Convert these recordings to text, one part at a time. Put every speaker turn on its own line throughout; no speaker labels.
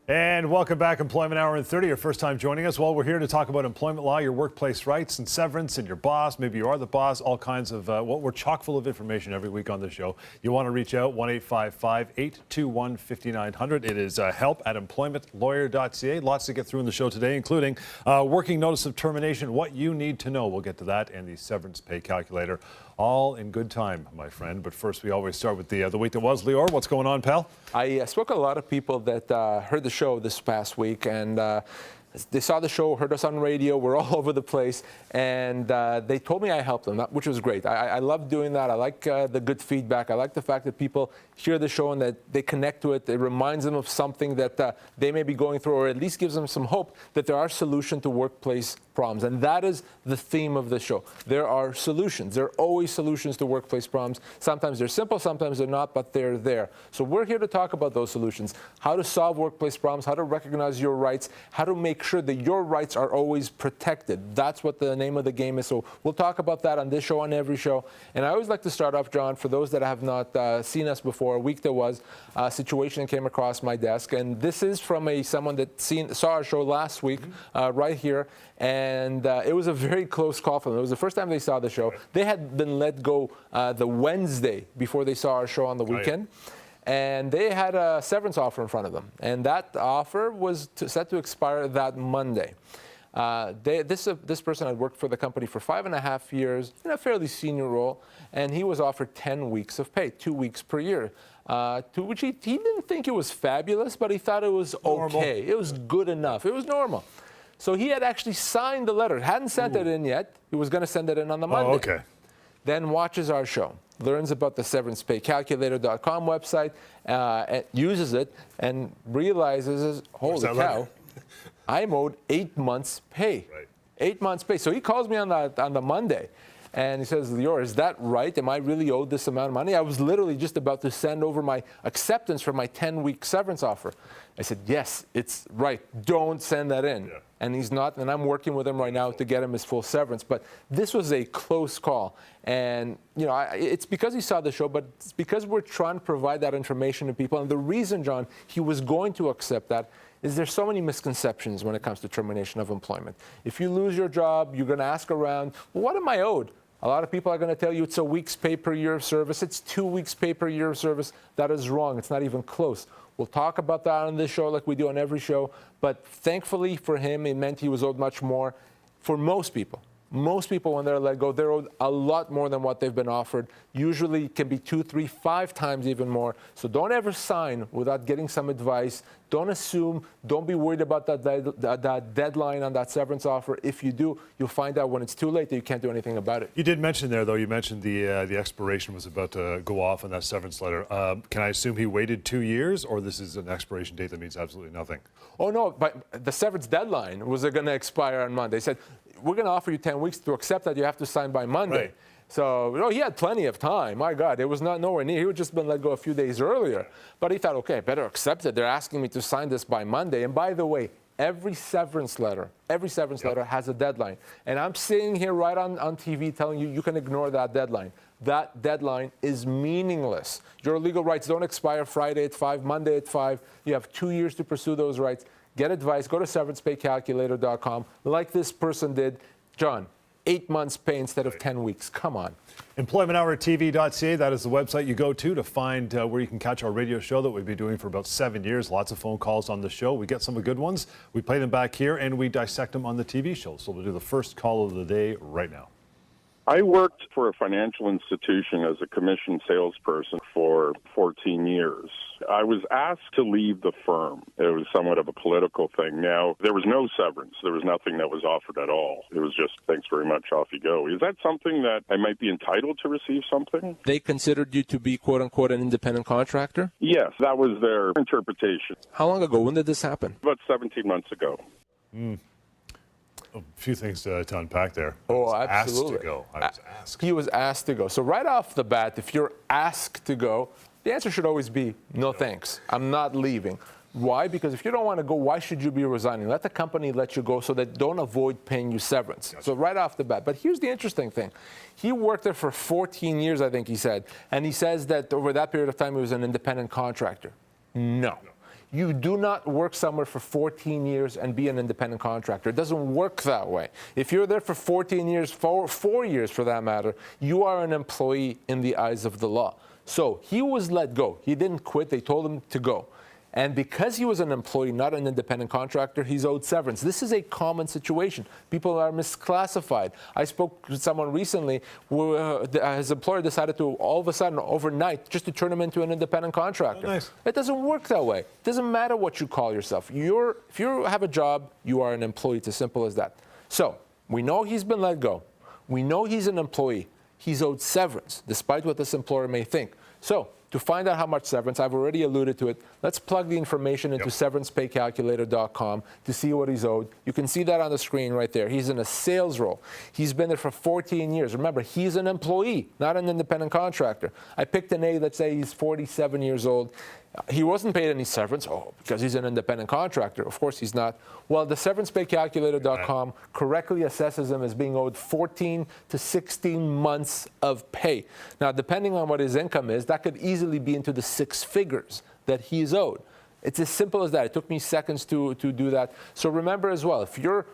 And welcome back, Employment Hour in 30. Your first time joining us. Well, we're here to talk about employment law, your workplace rights and severance, and your boss. Maybe you are the boss. All kinds of, we're chock full of information every week on the show. You want to reach out, 1-855-821-5900. It is help@employmentlawyer.ca. Lots to get through in the show today, including working notice of termination, what you need to know. We'll get to that, and the severance pay calculator. All in good time, my friend. But first, we always start with the week that was. Lior, what's going on, pal?
I spoke to a lot of people that heard the show this past week, and they saw the show, heard us on radio. We're all over the place, and they told me I helped them, which was great. I love doing that. I like the good feedback. I like the fact that people hear the show and that they connect to it. It reminds them of something that they may be going through, or at least gives them some hope that there are solutions to workplace problems. And that is the theme of the show. There are solutions. There are always solutions to workplace problems. Sometimes they're simple, sometimes they're not, but they're there. So we're here to talk about those solutions, how to solve workplace problems, how to recognize your rights, how to make sure that your rights are always protected. That's what the name of the game is. So we'll talk about that on this show, on every show. And I always like to start off, John, for those that have not seen us before, a week there was a situation that came across my desk. And this is from someone that saw our show last week, right here. And it was a very close call for them. It was the first time they saw the show. They had been let go the Wednesday before they saw our show on the weekend. And they had a severance offer in front of them. And that offer was set to expire that Monday. This person had worked for the company for 5.5 years in a fairly senior role, and he was offered 10 weeks of pay, 2 weeks per year, to which he didn't think it was fabulous, but he thought it was okay. It was good enough. It was normal. So he had actually signed the letter, hadn't sent it in yet. He was going to send it in on the Monday.
Oh, okay.
Then watches our show, learns about the severancepaycalculator.com website, uses it, and realizes, holy cow, I'm owed 8 months' pay. Right. 8 months' pay. So he calls me on the Monday, and he says, Lior, is that right? Am I really owed this amount of money? I was literally just about to send over my acceptance for my 10-week severance offer. I said, yes, it's right. Don't send that in. Yeah. And he's not, and I'm working with him right now to get him his full severance. But this was a close call. And, you know, it's because he saw the show, but it's because we're trying to provide that information to people. And the reason, John, he was going to accept that is there's so many misconceptions when it comes to termination of employment. If you lose your job, you're going to ask around, well, what am I owed? A lot of people are going to tell you it's a week's pay per year of service. It's 2 weeks pay per year of service. That is wrong. It's not even close. We'll talk about that on this show like we do on every show. But thankfully for him, it meant he was owed much more. For most people, when they're let go, they're owed a lot more than what they've been offered. Usually it can be 2, 3, 5 times even more. So don't ever sign without getting some advice. Don't assume. Don't be worried about that deadline on that severance offer. If you do, you'll find out when it's too late that you can't do anything about it.
You did mention there, though, you mentioned the expiration was about to go off on that severance letter. Can I assume he waited 2 years, or this is an expiration date that means absolutely nothing?
Oh, no, but the severance deadline was going to expire on Monday. They said, we're going to offer you 10 weeks to accept that you have to sign by Monday. Right. So, you know, he had plenty of time. My God, it was not nowhere near. He had just been let go a few days earlier. But he thought, okay, I better accept it. They're asking me to sign this by Monday. And by the way, every severance letter has a deadline. And I'm sitting here right on TV telling you, you can ignore that deadline. That deadline is meaningless. Your legal rights don't expire Friday at 5, Monday at 5. You have 2 years to pursue those rights. Get advice. Go to severancepaycalculator.com like this person did. John, 8 months pay instead of 10 weeks. Come on.
EmploymentHourTV.ca, that is the website you go to find where you can catch our radio show that we've been doing for about 7 years. Lots of phone calls on the show. We get some of the good ones. We play them back here, and we dissect them on the TV show. So we'll do the first call of the day right now.
I worked for a financial institution as a commissioned salesperson for 14 years. I was asked to leave the firm. It was somewhat of a political thing. Now, there was no severance. There was nothing that was offered at all. It was just, thanks very much, off you go. Is that something that I might be entitled to receive something?
They considered you to be, quote unquote, an independent contractor?
Yes, that was their interpretation.
How long ago? When did this happen?
About 17 months ago.
A few things to unpack there.
Oh, absolutely.
I was asked.
He was asked to go. So right off the bat, if you're asked to go, the answer should always be, no thanks. I'm not leaving. Why? Because if you don't want to go, why should you be resigning? Let the company let you go so that don't avoid paying you severance. Gotcha. So right off the bat. But here's the interesting thing. He worked there for 14 years, I think he said. And he says that over that period of time, he was an independent contractor. No. You do not work somewhere for 14 years and be an independent contractor. It doesn't work that way. If you're there for 14 years, 4 years for that matter, you are an employee in the eyes of the law. So he was let go. He didn't quit. They told him to go. And because he was an employee, not an independent contractor, he's owed severance. This is a common situation. People are misclassified. I spoke with someone recently where his employer decided to, all of a sudden, overnight, just to turn him into an independent contractor.
Oh, nice.
It doesn't work that way. It doesn't matter what you call yourself. If you have a job, you are an employee. It's as simple as that. So we know he's been let go. We know he's an employee. He's owed severance, despite what this employer may think. So to find out how much severance, I've already alluded to it. Let's plug the information into severancepaycalculator.com to see what he's owed. You can see that on the screen right there. He's in a sales role. He's been there for 14 years. Remember, he's an employee, not an independent contractor. I picked an age, let's say he's 47 years old. He wasn't paid any severance, because he's an independent contractor. Of course he's not. Well, the severancepaycalculator.com correctly assesses him as being owed 14 to 16 months of pay. Now, depending on what his income is, that could easily be into the 6 figures that he's owed. It's as simple as that. It took me seconds to do that. So remember as well, if you're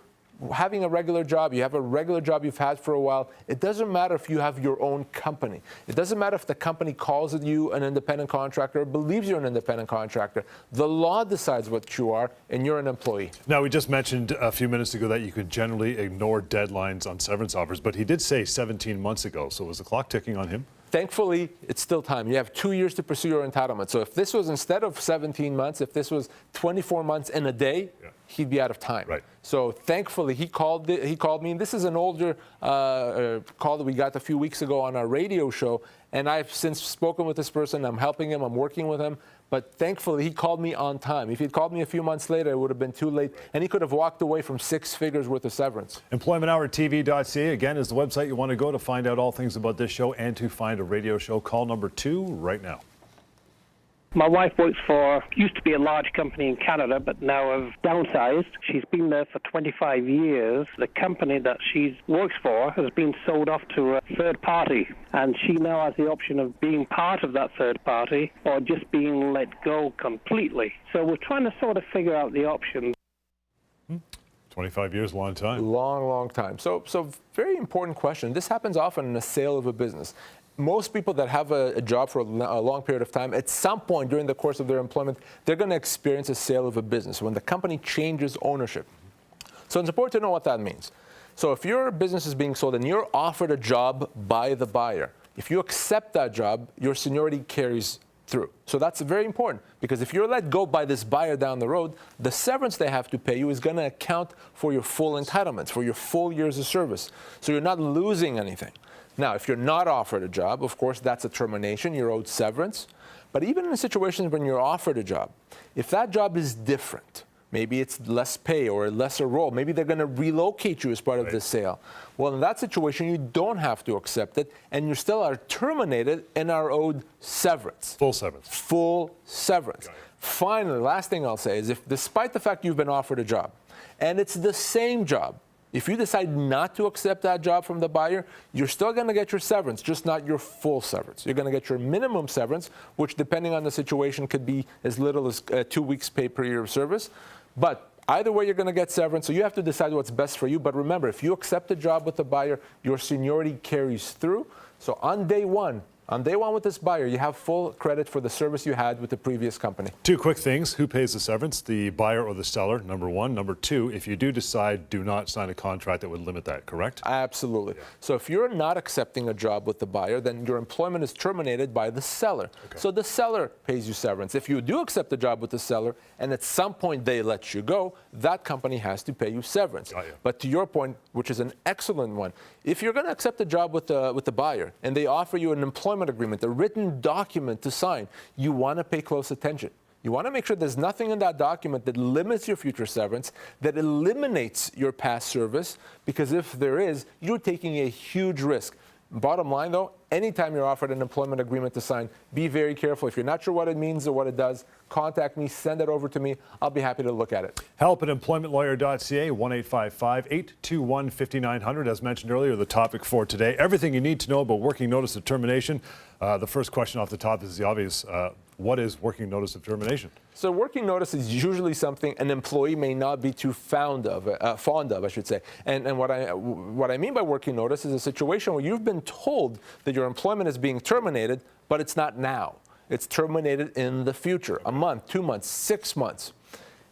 having a regular job, you have a regular job you've had for a while, it doesn't matter if you have your own company. It doesn't matter if the company calls you an independent contractor or believes you're an independent contractor. The law decides what you are, and you're an employee.
Now, we just mentioned a few minutes ago that you could generally ignore deadlines on severance offers, but he did say 17 months ago, so was the clock ticking on him?
Thankfully, it's still time. You have 2 years to pursue your entitlement. So if this was, instead of 17 months, if this was 24 months and a day, he'd be out of time.
Right.
So thankfully, he called me. And this is an older call that we got a few weeks ago on our radio show. And I've since spoken with this person. I'm helping him. I'm working with him. But thankfully, he called me on time. If he'd called me a few months later, it would have been too late. And he could have walked away from 6 figures worth of severance.
EmploymentHourTV.ca, again, is the website you want to go to find out all things about this show and to find a radio show. Call number 2 right now.
My wife works used to be a large company in Canada, but now have downsized. She's been there for 25 years. The company that she works for has been sold off to a third party, and she now has the option of being part of that third party or just being let go completely. So we're trying to sort of figure out the options.
25 years, a long time.
Long, long time. So very important question. This happens often in the sale of a business. Most people that have a job for a long period of time, at some point during the course of their employment, they're going to experience a sale of a business when the company changes ownership. So it's important to know what that means. So if your business is being sold and you're offered a job by the buyer, if you accept that job, your seniority carries through. So that's very important, because if you're let go by this buyer down the road, the severance they have to pay you is going to account for your full entitlements, for your full years of service. So you're not losing anything. Now, if you're not offered a job, of course, that's a termination. You're owed severance. But even in situations when you're offered a job, if that job is different, maybe it's less pay or a lesser role, maybe they're going to relocate you as part of the sale. Well, in that situation, you don't have to accept it, and you still are terminated and are owed severance.
Full severance.
Full severance. Finally, last thing I'll say is, if despite the fact you've been offered a job, and it's the same job, if you decide not to accept that job from the buyer, you're still going to get your severance, just not your full severance. You're going to get your minimum severance, which, depending on the situation, could be as little as 2 weeks' pay per year of service. But either way, you're going to get severance, so you have to decide what's best for you. But remember, if you accept a job with the buyer, your seniority carries through. So on day one with this buyer, you have full credit for the service you had with the previous company.
2 quick things. Who pays the severance, the buyer or the seller, number 1. Number 2, if you do decide, do not sign a contract that would limit that, correct?
Absolutely. So if you're not accepting a job with the buyer, then your employment is terminated by the seller. Okay. So the seller pays you severance. If you do accept a job with the seller, and at some point they let you go, that company has to pay you severance. But to your point, which is an excellent one, if you're going to accept a job with the buyer, and they offer you an employment agreement, a written document to sign, you want to pay close attention. You want to make sure there's nothing in that document that limits your future severance, that eliminates your past service, because if there is, you're taking a huge risk. Bottom line, though, anytime you're offered an employment agreement to sign, be very careful. If you're not sure what it means or what it does, contact me, send it over to me. I'll be happy to look at it.
Help at employmentlawyer.ca, 1-855-821-5900. As mentioned earlier, the topic for today, everything you need to know about working notice of termination. The first question off the top is the obvious. what is working notice of termination?
So working notice is usually something an employee may not be too fond of, I should say. And what I mean by working notice is a situation where you've been told that your employment is being terminated, but it's not now. It's terminated in the future, a month, 2 months, 6 months.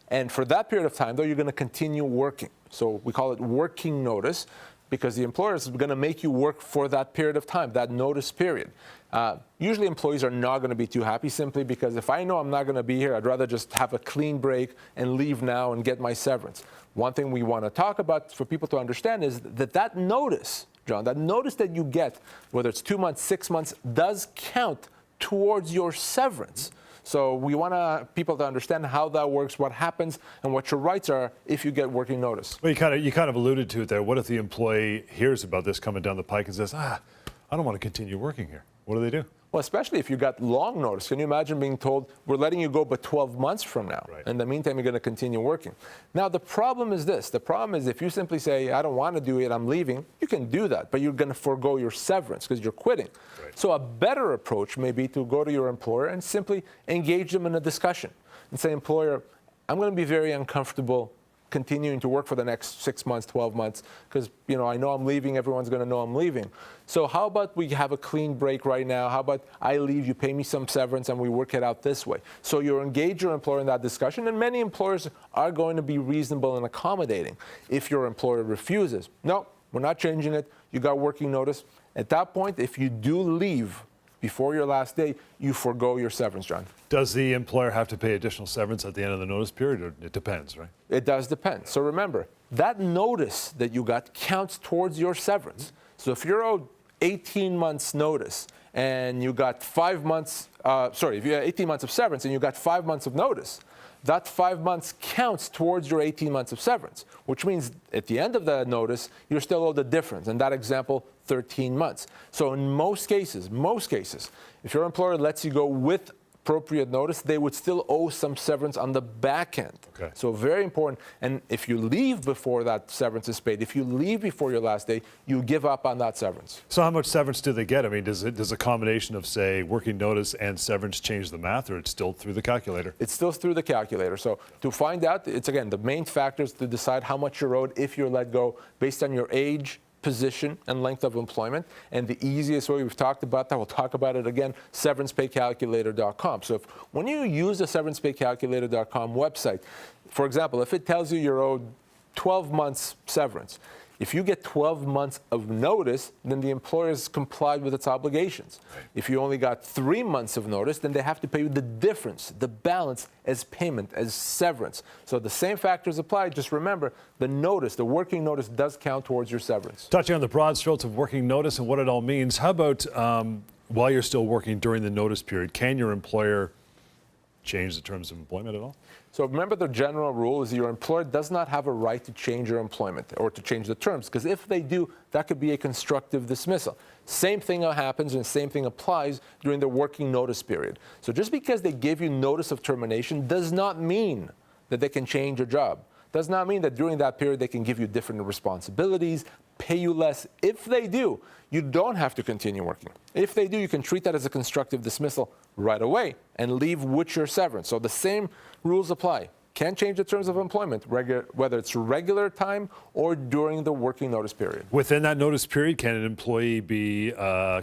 And for that period of time, though, you're going to continue working. So we call it working notice because the employer is going to make you work for that period of time, that notice period. Usually employees are not going to be too happy simply because if I know I'm not going to be here, I'd rather just have a clean break and leave now and get my severance. One thing we want to talk about for people to understand is that notice, John, that notice that you get, whether it's 2 months, 6 months, does count towards your severance. So we want people to understand how that works, what happens, and what your rights are if you get working notice.
Well, you kind of alluded to it there. What if the employee hears about this coming down the pike and says, I don't want to continue working here? What do they do?
Well, especially if you got long notice. Can you imagine being told, we're letting you go but 12 months from now?
Right.
In the meantime, you're going to continue working. Now, the problem is this. The problem is if you simply say, I don't want to do it, I'm leaving, you can do that, but you're going to forego your severance because you're quitting.
Right.
So a better approach may be to go to your employer and simply engage them in a discussion and say, employer, I'm going to be very uncomfortable continuing to work for the next 6 months, 12 months, because I know I'm leaving, everyone's going to know I'm leaving. So how about we have a clean break right now? How about I leave, you pay me some severance, and we work it out this way? So you engage your employer in that discussion, and many employers are going to be reasonable and accommodating. If your employer refuses, no, we're not changing it, you got working notice. At that point, if you do leave before your last day, you forego your severance, John.
Does the employer have to pay additional severance at the end of the notice period, or it depends, right?
It does depend. So remember, that notice that you got counts towards your severance. So if you're owed 18 months notice and you got 5 months, if you had 18 months of severance and you got 5 months of notice, that 5 months counts towards your 18 months of severance, which means at the end of the notice, you're still owed the difference. In that example, 13 months. So in most cases, if your employer lets you go with appropriate notice, they would still owe some severance on the back end.
Okay.
So very important. And if you leave before that severance is paid, if you leave before your last day, you give up on that severance.
So how much severance do they get? I mean, does a combination of, say, working notice and severance change the math, or it's still through the calculator?
It's still through the calculator. So to find out, it's again, the main factors to decide how much you're owed if you're let go based on your age, position, and length of employment. And the easiest way, we've talked about that, we'll talk about it again, severancepaycalculator.com. So when you use the severancepaycalculator.com website, for example, if it tells you you're owed 12 months severance, if you get 12 months of notice, then the employer has complied with its obligations.
Right.
If you only got 3 months of notice, then they have to pay you the difference, the balance, as payment, as severance. So the same factors apply. Just remember, the notice, the working notice, does count towards your severance.
Touching on the broad strokes of working notice and what it all means, how about while you're still working during the notice period, can your employer change the terms of employment at all?
So remember, the general rule is your employer does not have a right to change your employment or to change the terms, because if they do, that could be a constructive dismissal. Same thing happens and same thing applies during the working notice period. So just because they give you notice of termination does not mean that they can change your job. Does not mean that during that period they can give you different responsibilities, pay you less. If they do, you don't have to continue working. If they do, you can treat that as a constructive dismissal right away and leave with your severance. So the same rules apply. Can't change the terms of employment, whether it's regular time or during the working notice period.
Within that notice period, can an employee be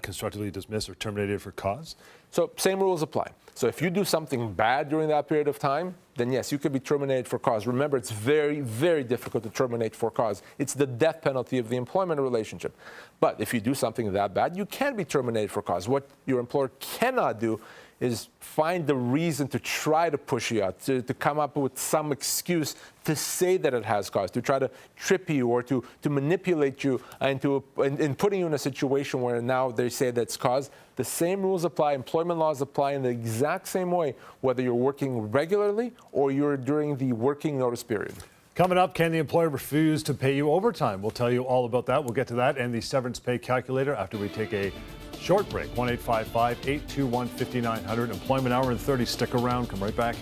constructively dismissed or terminated for cause?
So same rules apply. So if you do something bad during that period of time, then yes, you could be terminated for cause. Remember, it's very, very difficult to terminate for cause. It's the death penalty of the employment relationship. But if you do something that bad, you can be terminated for cause. What your employer cannot do is find the reason to try to push you out, to come up with some excuse to say that it has cause, to try to trip you or to manipulate you and putting you in a situation where now they say that's cause. The same rules apply, employment laws apply in the exact same way, whether you're working regularly or you're during the working notice period.
Coming up, can the employer refuse to pay you overtime? We'll tell you all about that. We'll get to that and the severance pay calculator after we take a short break. 1-855-821-5900. Employment Hour in 30. Stick around. Come right back.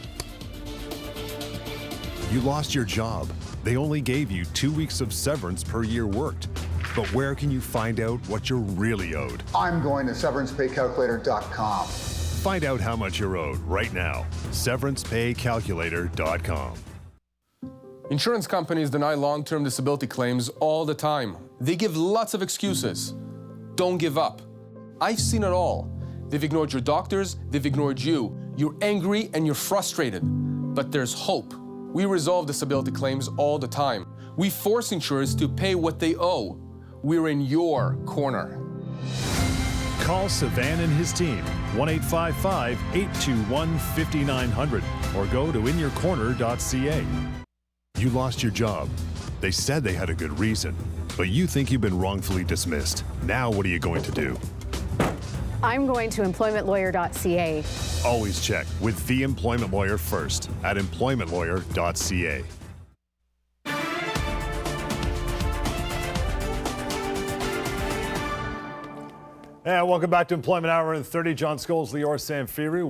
You lost your job. They only gave you 2 weeks of severance per year worked. But where can you find out what you're really owed?
I'm going to severancepaycalculator.com.
Find out how much you're owed right now. SeverancePayCalculator.com.
Insurance companies deny long-term disability claims all the time. They give lots of excuses. Don't give up. I've seen it all. They've ignored your doctors, they've ignored you. You're angry and you're frustrated. But there's hope. We resolve disability claims all the time. We force insurers to pay what they owe. We're in your corner.
Call Savan and his team, 1-855-821-5900, or go to inyourcorner.ca. You lost your job. They said they had a good reason, but you think you've been wrongfully dismissed. Now what are you going to do?
I'm going to employmentlawyer.ca.
Always check with the employment lawyer first at employmentlawyer.ca.
And welcome back to Employment Hour in 30. John Scholes, Lior Samfiru,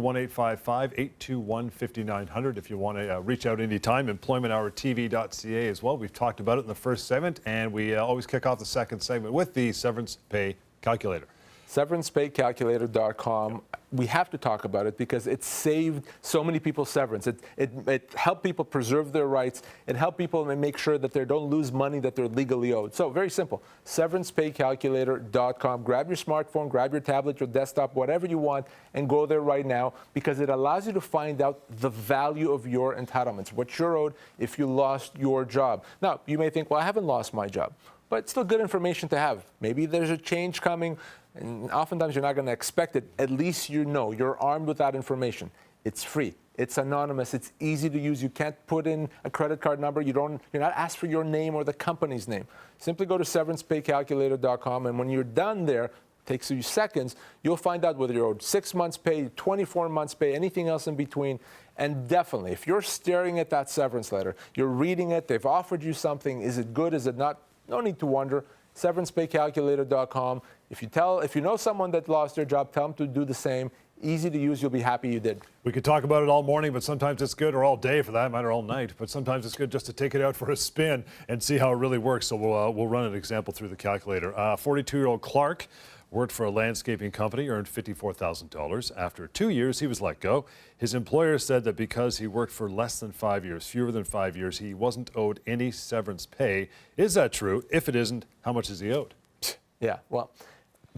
1-855-821-5900. If you want to reach out anytime, employmenthourtv.ca as well. We've talked about it in the first segment, and we always kick off the second segment with the severance pay calculator.
SeverancePayCalculator.com. We have to talk about it because it saved so many people severance. It helped people preserve their rights. It helped people make sure that they don't lose money that they're legally owed. So very simple. SeverancePayCalculator.com. Grab your smartphone, grab your tablet, your desktop, whatever you want, and go there right now because it allows you to find out the value of your entitlements, what you're owed if you lost your job. Now, you may think, well, I haven't lost my job, but it's still good information to have. Maybe there's a change coming. And oftentimes you're not going to expect it. At least you know. You're armed with that information. It's free. It's anonymous. It's easy to use. You can't put in a credit card number. You're not asked for your name or the company's name. Simply go to SeverancePayCalculator.com, and when you're done there, it takes you seconds, you'll find out whether you're owed 6 months pay, 24 months pay, anything else in between. And definitely, if you're staring at that severance letter, you're reading it, they've offered you something, is it good, is it not? No need to wonder. SeverancePayCalculator.com. If you know someone that lost their job, tell them to do the same. Easy to use. You'll be happy you did.
We could talk about it all morning, but sometimes it's good, or all day for that matter, all night. But sometimes it's good just to take it out for a spin and see how it really works. So we'll run an example through the calculator. 42-year-old Clark worked for a landscaping company, earned $54,000. After 2 years, he was let go. His employer said that because he worked for less than 5 years, fewer than 5 years, he wasn't owed any severance pay. Is that true? If it isn't, how much is he owed?
Yeah, well,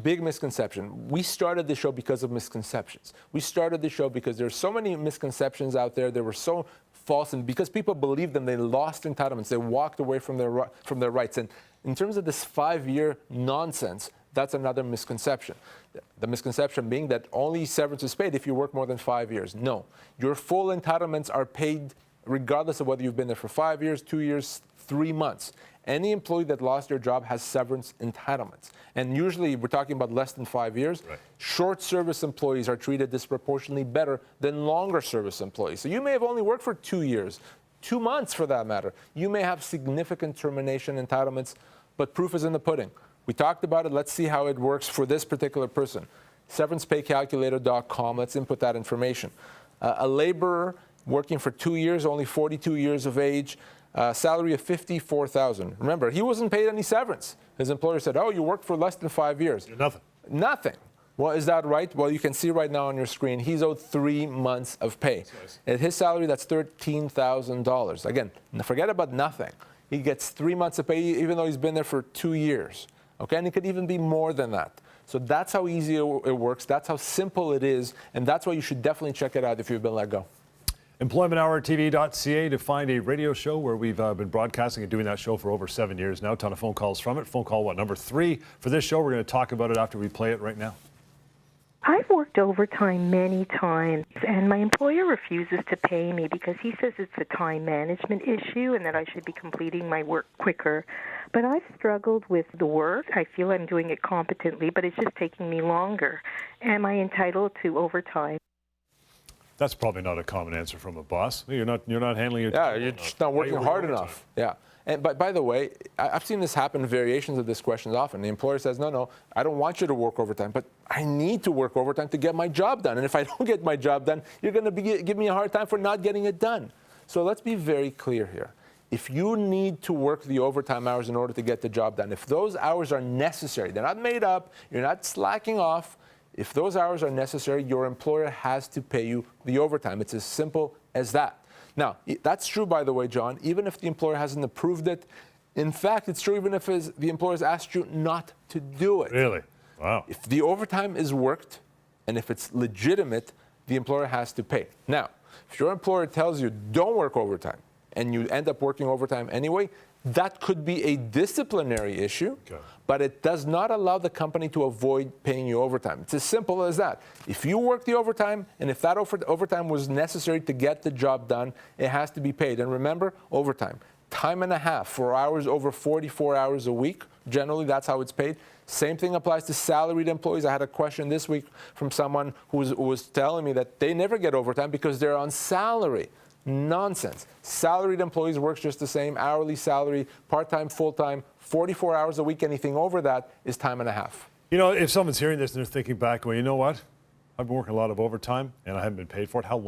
big misconception. We started the show because of misconceptions. We started the show because there's so many misconceptions out there. They were so false, and because people believed them, they lost entitlements. They walked away from their rights. And in terms of this 5-year nonsense, that's another misconception. The misconception being that only severance is paid if you work more than 5 years. No, your full entitlements are paid regardless of whether you've been there for 5 years, 2 years, 3 months. Any employee that lost their job has severance entitlements. And usually we're talking about less than 5 years. Right. Short service employees are treated disproportionately better than longer service employees. So you may have only worked for 2 years, 2 months for that matter. You may have significant termination entitlements, but proof is in the pudding. We talked about it. Let's see how it works for this particular person. SeverancePayCalculator.com. Let's input that information. A laborer working for 2 years, only 42 years of age, salary of $54,000. Remember, he wasn't paid any severance. His employer said, oh, you worked for less than 5 years.
Nothing.
Nothing. Well, is that right? Well, you can see right now on your screen, he's owed 3 months of pay. Nice. At his salary, that's $13,000. Again, forget about nothing. He gets 3 months of pay even though he's been there for 2 years. Okay, and it could even be more than that. So that's how easy it works. That's how simple it is. And that's why you should definitely check it out if you've been let go.
EmploymentHourTV.ca to find a radio show where we've been broadcasting and doing that show for over 7 years now. A ton of phone calls from it. Phone call, number 3 for this show. We're going to talk about it after we play it right now.
I've worked overtime many times, and my employer refuses to pay me because he says it's a time management issue and that I should be completing my work quicker. But I've struggled with the work. I feel I'm doing it competently, but it's just taking me longer. Am I entitled to overtime?
That's probably not a common answer from a boss. You're not handling it.
Yeah, you're just not working hard enough. Yeah. And by the way, I've seen this happen, variations of this question often. The employer says, no, I don't want you to work overtime, but I need to work overtime to get my job done. And if I don't get my job done, you're going to give me a hard time for not getting it done. So let's be very clear here. If you need to work the overtime hours in order to get the job done, if those hours are necessary, they're not made up, you're not slacking off, If those hours are necessary, your employer has to pay you the overtime. It's as simple as that. Now, that's true, by the way, John, even if the employer hasn't approved it. In fact, it's true even if the employer has asked you not to do it.
Really? Wow.
If the overtime is worked and if it's legitimate, the employer has to pay. Now, if your employer tells you don't work overtime and you end up working overtime anyway, that could be a disciplinary issue, but it does not allow the company to avoid paying you overtime. It's as simple as that. If you work the overtime, and if that overtime was necessary to get the job done, it has to be paid. And remember, overtime, time and a half for hours over 44 hours a week. Generally, that's how it's paid. Same thing applies to salaried employees. I had a question this week from someone who was telling me that they never get overtime because they're on salary. Nonsense. Salaried employees work just the same, hourly salary, part-time, full-time, 44 hours a week. Anything over that is time and a half.
You know, if someone's hearing this and they're thinking back, well, you know what? I've been working a lot of overtime and I haven't been paid for it. How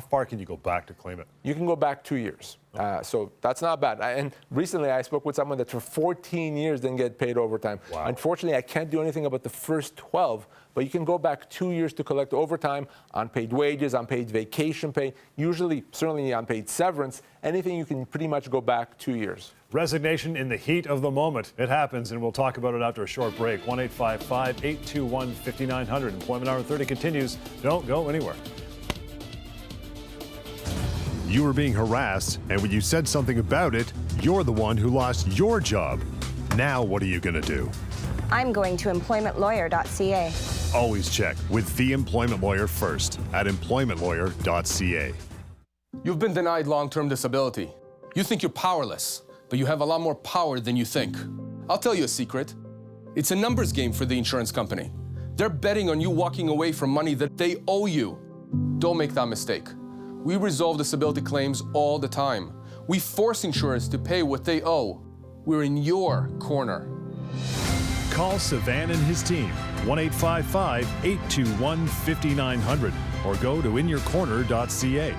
far can you go back to claim it?
You can go back 2 years. So that's not bad. And recently I spoke with someone that for 14 years didn't get paid overtime.
Wow.
Unfortunately, I can't do anything about the first 12, but you can go back 2 years to collect overtime, unpaid wages, unpaid vacation pay, usually, certainly unpaid severance. Anything you can pretty much go back 2 years.
Resignation in the heat of the moment. It happens, and we'll talk about it after a short break. 1-855-821-5900. Employment Hour 30 continues. Don't go anywhere.
You were being harassed, and when you said something about it, you're the one who lost your job. Now what are you going to do?
I'm going to employmentlawyer.ca.
Always check with the employment lawyer first at employmentlawyer.ca.
You've been denied long-term disability. You think you're powerless, but you have a lot more power than you think. I'll tell you a secret. It's a numbers game for the insurance company. They're betting on you walking away from money that they owe you. Don't make that mistake. We resolve disability claims all the time. We force insurers to pay what they owe. We're in your corner.
Call Savan and his team, 1-855-821-5900, or go to inyourcorner.ca.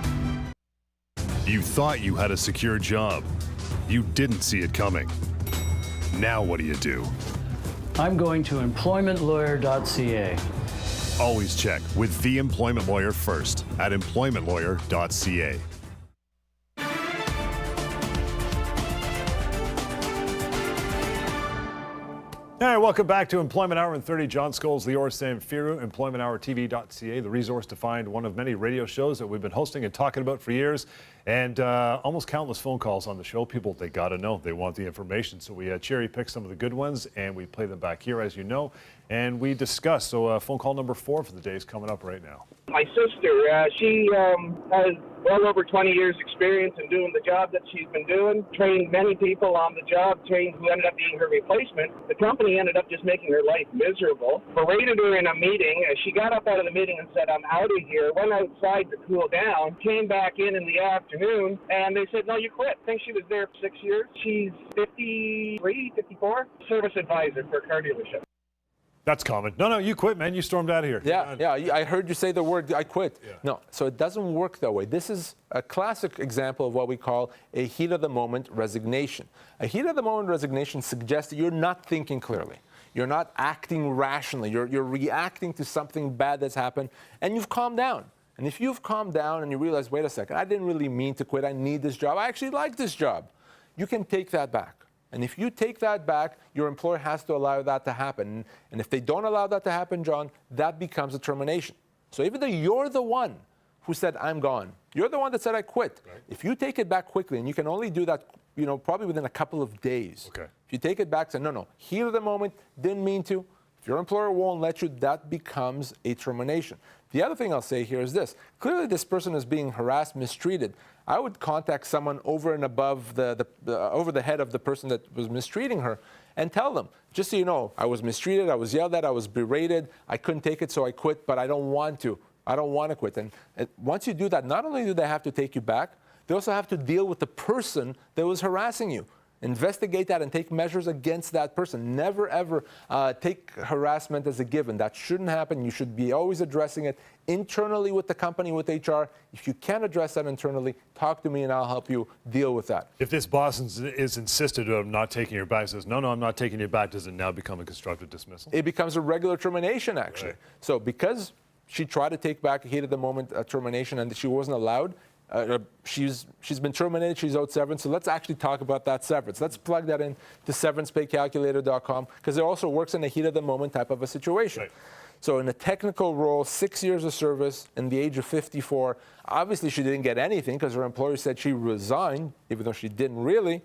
You thought you had a secure job. You didn't see it coming. Now what do you do?
I'm going to employmentlawyer.ca.
Always check with the employment lawyer first at employmentlawyer.ca.
All right, welcome back to Employment Hour in 30. John Scholes, Lior Samfiru, employmenthourtv.ca, the resource to find one of many radio shows that we've been hosting and talking about for years. And almost countless phone calls on the show. People, they got to know. They want the information. So we cherry pick some of the good ones and we play them back here, as you know. And we discuss. So phone call number 4 for the day is coming up right now.
My sister, she has well over 20 years experience in doing the job that she's been doing, trained many people on the job, trained who ended up being her replacement. The company ended up just making her life miserable. Berated her in a meeting. She got up out of the meeting and said, I'm out of here, went outside to cool down, came back in the afternoon, and they said, no, you quit. I think she was there for 6 years. She's 53, 54, service advisor for a car dealership.
That's common. No, you quit, man. You stormed out of here.
Yeah, I heard you say the word, I quit.
Yeah.
No, so it doesn't work that way. This is a classic example of what we call a heat-of-the-moment resignation. A heat-of-the-moment resignation suggests that you're not thinking clearly. You're not acting rationally. You're reacting to something bad that's happened, and you've calmed down. And if you've calmed down and you realize, wait a second, I didn't really mean to quit. I need this job. I actually like this job. You can take that back. And if you take that back, your employer has to allow that to happen. And if they don't allow that to happen, John, that becomes a termination. So even though you're the one who said, I'm gone, you're the one that said, I quit. Right. If you take it back quickly, and you can only do that, probably within a couple of days.
Okay.
If you take it back, say, no, heat of the moment, didn't mean to. If your employer won't let you, that becomes a termination. The other thing I'll say here is this. Clearly, this person is being harassed, mistreated. I would contact someone over and above over the head of the person that was mistreating her and tell them, just so you know, I was mistreated, I was yelled at, I was berated, I couldn't take it, so I quit, but I don't want to. I don't want to quit. And once you do that, not only do they have to take you back, they also have to deal with the person that was harassing you. Investigate that and take measures against that person. Never, ever take harassment as a given. That shouldn't happen. You should be always addressing it internally with the company, with HR. If you can't address that internally, talk to me and I'll help you deal with that.
If this boss is insisted of not taking your back, says, no, I'm not taking you back, does it now become a constructive dismissal?
It becomes a regular termination, actually.
Right.
So because she tried to take back a heat of the moment termination and she wasn't allowed, she's been terminated, she's owed severance. So let's actually talk about that severance. Let's plug that in to severancepaycalculator.com because it also works in a heat of the moment type of a situation.
Right.
So in a technical role, 6 years of service, in the age of 54, obviously she didn't get anything because her employer said she resigned, even though she didn't really.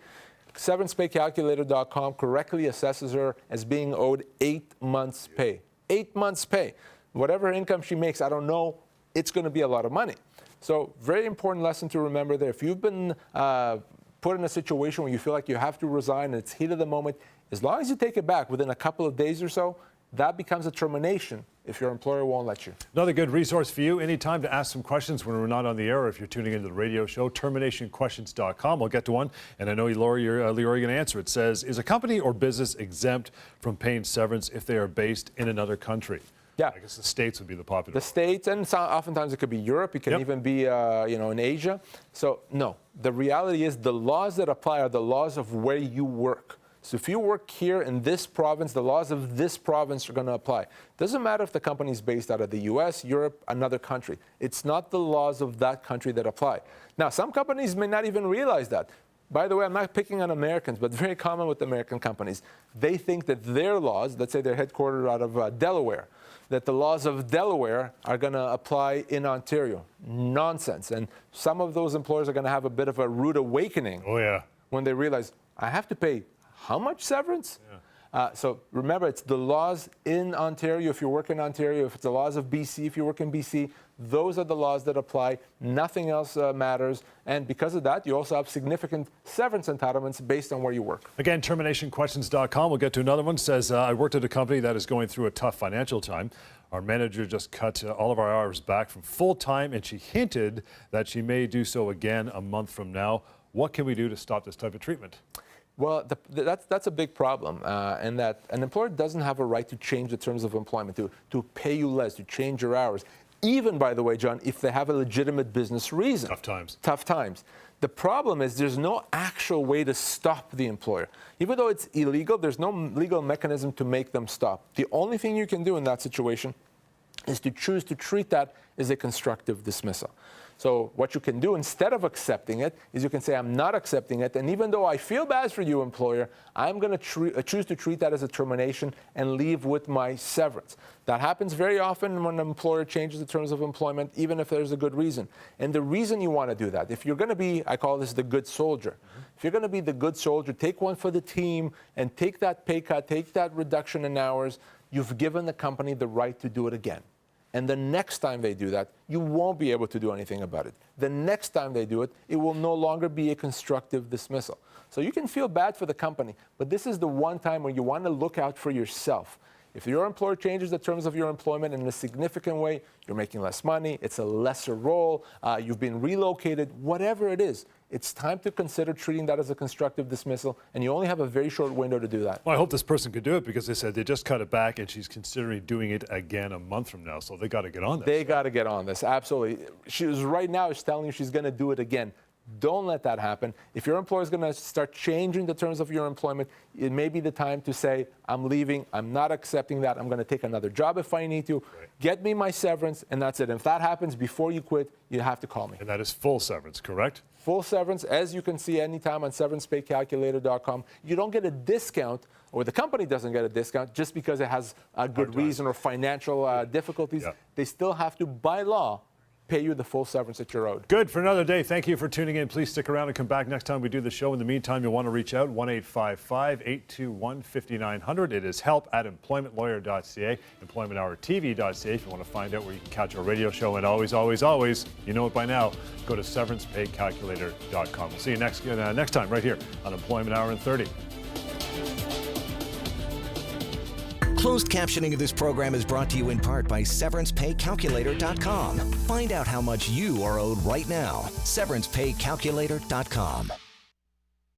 Severancepaycalculator.com correctly assesses her as being owed 8 months' pay. 8 months' pay. Whatever income she makes, I don't know, it's going to be a lot of money. So very important lesson to remember there. If you've been put in a situation where you feel like you have to resign and it's heat of the moment, as long as you take it back within a couple of days or so, that becomes a termination if your employer won't let you.
Another good resource for you, anytime to ask some questions when we're not on the air or if you're tuning into the radio show, terminationquestions.com. We'll get to one, and I know, Lior, you're going to answer. It says, is a company or business exempt from paying severance if they are based in another country?
Yeah.
I guess the States would be the popular
The States, and oftentimes it could be Europe. It can even be, in Asia. So, no. The reality is the laws that apply are the laws of where you work. So if you work here in this province, the laws of this province are going to apply. Doesn't matter if the company is based out of the U.S., Europe, another country. It's not the laws of that country that apply. Now, some companies may not even realize that. By the way, I'm not picking on Americans, but very common with American companies. They think that their laws, let's say they're headquartered out of Delaware, that the laws of Delaware are going to apply in Ontario. Nonsense. And some of those employers are going to have a bit of a rude awakening when they realize, I have to pay how much severance? So remember, it's the laws in Ontario if you work in Ontario, if it's the laws of BC if you work in BC, those are the laws that apply. Nothing else matters. And because of that, you also have significant severance entitlements based on where you work.
Again, terminationquestions.com. We'll get to another one. Says, I worked at a company that is going through a tough financial time. Our manager just cut all of our hours back from full-time, and she hinted that she may do so again a month from now. What can we do to stop this type of treatment?
Well, that's a big problem, and that an employer doesn't have a right to change the terms of employment, to pay you less, to change your hours. Even, by the way, John, if they have a legitimate business reason.
Tough times.
Tough times. The problem is there's no actual way to stop the employer. Even though it's illegal, there's no legal mechanism to make them stop. The only thing you can do in that situation is to choose to treat that as a constructive dismissal. So what you can do instead of accepting it is you can say, I'm not accepting it. And even though I feel bad for you, employer, I'm going to choose to treat that as a termination and leave with my severance. That happens very often when an employer changes the terms of employment, even if there's a good reason. And the reason you want to do that, if you're going to be, I call this the good soldier. If you're going to be the good soldier, take one for the team and take that pay cut, take that reduction in hours. You've given the company the right to do it again. And the next time they do that, you won't be able to do anything about it. The next time they do it, it will no longer be a constructive dismissal. So you can feel bad for the company, but this is the one time where you want to look out for yourself. If your employer changes the terms of your employment in a significant way, you're making less money, it's a lesser role, you've been relocated, whatever it is, it's time to consider treating that as a constructive dismissal, and you only have a very short window to do that.
Well, I hope this person could do it because they said they just cut it back and she's considering doing it again a month from now, so they got to get on this.
They got to get on this, absolutely. Right now is telling you she's going to do it again. Don't let that happen. If your employer is going to start changing the terms of your employment, it may be the time to say, I'm leaving, I'm not accepting that, I'm going to take another job if I need to. Right. Get me my severance, and that's it. And if that happens before you quit, you have to call me.
And that is full severance, correct?
Full severance, as you can see anytime on severancepaycalculator.com. You don't get a discount, or the company doesn't get a discount just because it has a good reason or financial difficulties. Yeah. They still have to, by law, pay you the full severance that you're owed.
Good for another day. Thank you for tuning in. Please stick around and come back next time we do the show. In the meantime, you'll want to reach out 1-855-821-5900. It is help@employmentlawyer.ca, employmenthourtv.ca if you want to find out where you can catch our radio show. And always, always, always, you know it by now, go to severancepaycalculator.com. We'll see you next time right here on Employment Hour in 30.
Closed captioning of this program is brought to you in part by SeverancePayCalculator.com. Find out how much you are owed right now. SeverancePayCalculator.com.